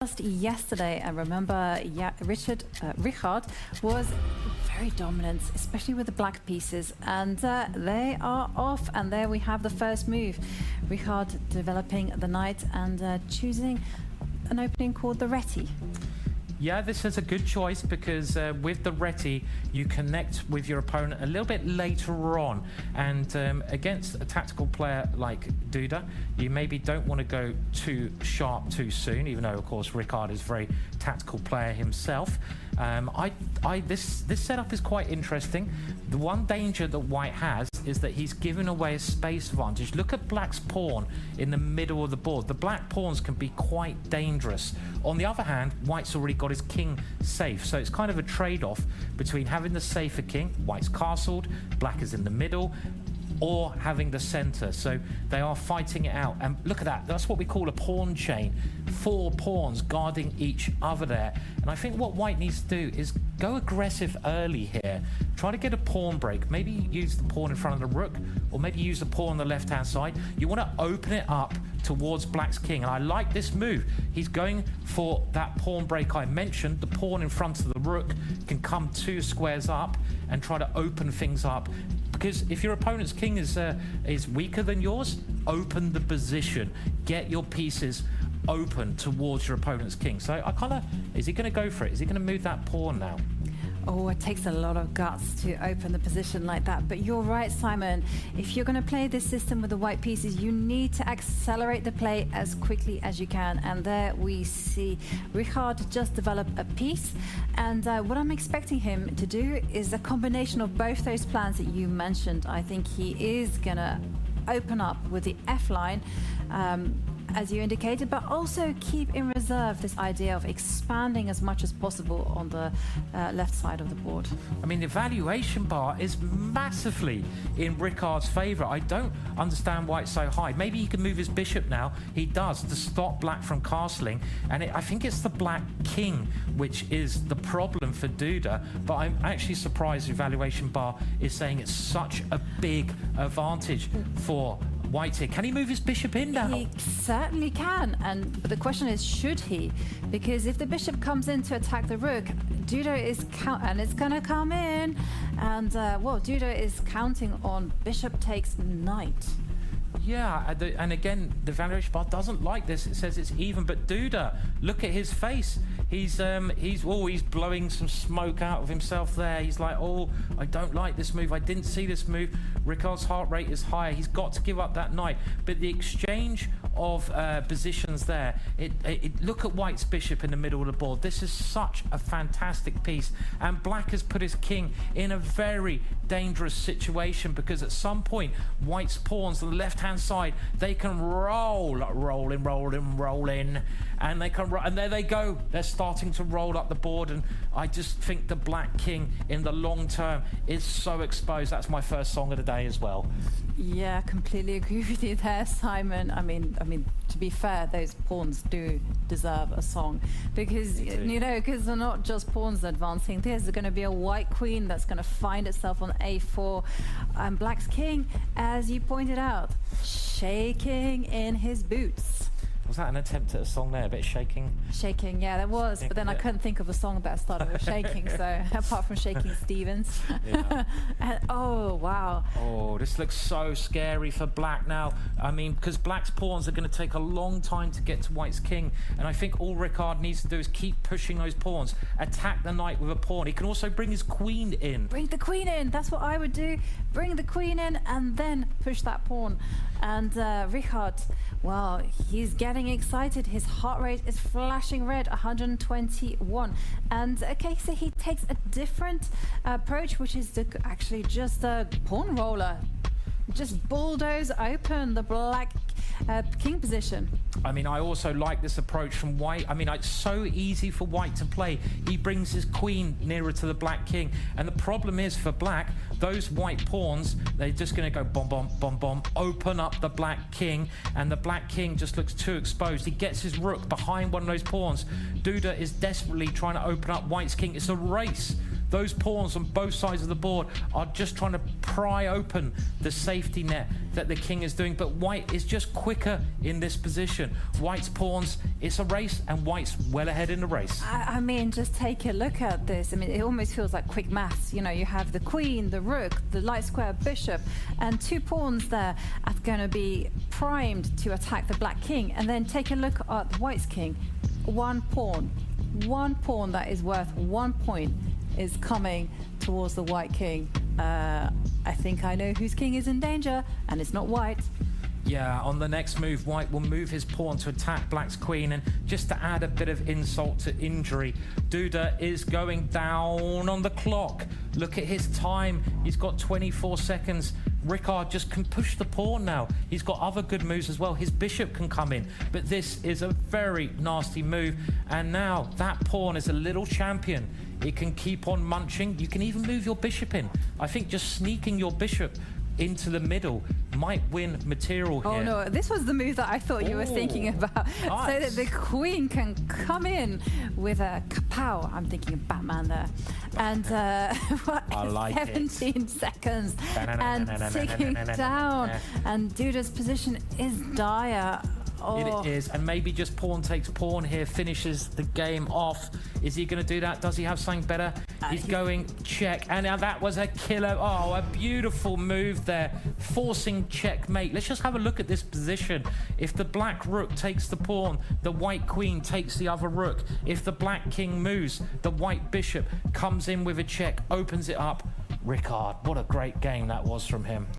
Just yesterday, I remember Richard was very dominant, especially with the black pieces, and they are off, and there we have the first move. Richard developing the knight and choosing an opening called the Reti. Yeah, this is a good choice because with the Reti, you connect with your opponent a little bit later on. And against a tactical player like Duda, you maybe don't want to go too sharp too soon, even though, of course, Richard is a very tactical player himself. This setup is quite interesting. The one danger that White has is that he's giving away a space advantage. Look at Black's pawn in the middle of the board. The black pawns can be quite dangerous. On the other hand, White's already got his king safe, so it's kind of a trade-off between having the safer king, White's castled, Black is in the middle, or having the center. So they are fighting it out, and look at that, that's what we call a pawn chain. 4 pawns guarding each other there, and I think what White needs to do is go aggressive early here. Try to get a pawn break, maybe use the pawn in front of the rook, or maybe use the pawn on the left hand side. You want to open it up towards Black's king, and I like this move. He's going for that pawn break I mentioned. The pawn in front of the rook can come 2 squares up and try to open things up, because if your opponent's king is weaker than yours, open the position, get your pieces open towards your opponent's king. So I kind of, is he going to go for it? Is he going to move that pawn now? Oh, it takes a lot of guts to open the position like that. But you're right, Simon. If you're going to play this system with the white pieces, you need to accelerate the play as quickly as you can. And there we see Richard just develop a piece. And what I'm expecting him to do is a combination of both those plans that you mentioned. I think he is going to open up with the F line, as you indicated, but also keep in reserve this idea of expanding as much as possible on the left side of the board. I mean, the valuation bar is massively in Richard's favor. I don't understand why it's so high. Maybe he can move his bishop now. He does, to stop Black from castling. And I think it's the Black king which is the problem for Duda. But I'm actually surprised the valuation bar is saying it's such a big advantage for White here. Can he move his bishop in now? He certainly can, but the question is, should he? Because if the bishop comes in to attack the rook, Duda is and it's going to come in, and well, Duda is counting on bishop takes knight. Yeah, and again, the valuation bar doesn't like this. It says it's even, but Duda, look at his face. He's blowing some smoke out of himself there. He's like, oh, I don't like this move. I didn't see this move. Richard's heart rate is higher. He's got to give up that knight. But the exchange of positions there, look at White's bishop in the middle of the board. This is such a fantastic piece. And Black has put his king in a very dangerous situation, because at some point, White's pawns on the left-hand side, they can roll in, and they can, and there they go. They're starting to roll up the board, and I just think the Black king in the long term is so exposed. That's my first song of the day as well. Yeah, completely agree with you there, Simon. I mean, to be fair, those pawns do deserve a song, because you know, because they're not just pawns advancing. There's going to be a white queen that's going to find itself on a4, and Black's king, as you pointed out, shaking in his boots. Was that an attempt at a song there? A bit of shaking? Shaking, yeah, there was. But then I couldn't think of a song that started with shaking, so apart from Shaking Stevens. Yeah. And, oh, wow. Oh, this looks so scary for Black now. I mean, because Black's pawns are going to take a long time to get to White's king. And I think all Richard needs to do is keep pushing those pawns. Attack the knight with a pawn. He can also bring his queen in. Bring the queen in. That's what I would do. Bring the queen in and then push that pawn. And Richard, well, he's getting excited. His heart rate is flashing red, 121. And okay, so he takes a different approach, which is to actually just a pawn roller. Just bulldoze open the Black king position. I mean, I also like this approach from White. I mean, it's so easy for White to play. He brings his queen nearer to the Black king. And the problem is for Black, those white pawns, they're just going to go bomb, bomb, bomb, bomb, open up the Black king. And the Black king just looks too exposed. He gets his rook behind one of those pawns. Duda is desperately trying to open up White's king. It's a race Those pawns on both sides of the board are just trying to pry open the safety net that the king is doing, but white is just quicker in this position. White's pawns, it's a race, and white's well ahead in the race. I mean, just take a look at this. I mean, it almost feels like quick maths. You know, you have the queen, the rook, the light square bishop, and 2 pawns there are going to be primed to attack the black king. And then take a look at white's king. 1 pawn. 1 pawn that is worth 1 point is coming towards the white king. I think I know whose king is in danger, and it's not white. Yeah, on the next move, white will move his pawn to attack black's queen, and just to add a bit of insult to injury, Duda is going down on the clock. Look at his time. He's got 24 seconds. Rickard just can push the pawn now. He's got other good moves as well. His bishop can come in, but this is a very nasty move. And now that pawn is a little champion. It can keep on munching. You can even move your bishop in. I think just sneaking your bishop into the middle might win material here. Oh no, this was the move that I thought you were thinking about. Nice. So that the queen can come in with a kapow. I'm thinking of Batman there. And what, I like 17 seconds and ticking down. And Duda's position is dire. Oh. It is, and maybe just pawn takes pawn here finishes the game off. Is he going to do that? Does he have something better? He's going check, and now that was a killer. Oh, a beautiful move there, forcing checkmate. Let's just have a look at this position. If the black rook takes the pawn, the white queen takes the other rook. If the black king moves, the white bishop comes in with a check, opens it up. Rickard, what a great game that was from him.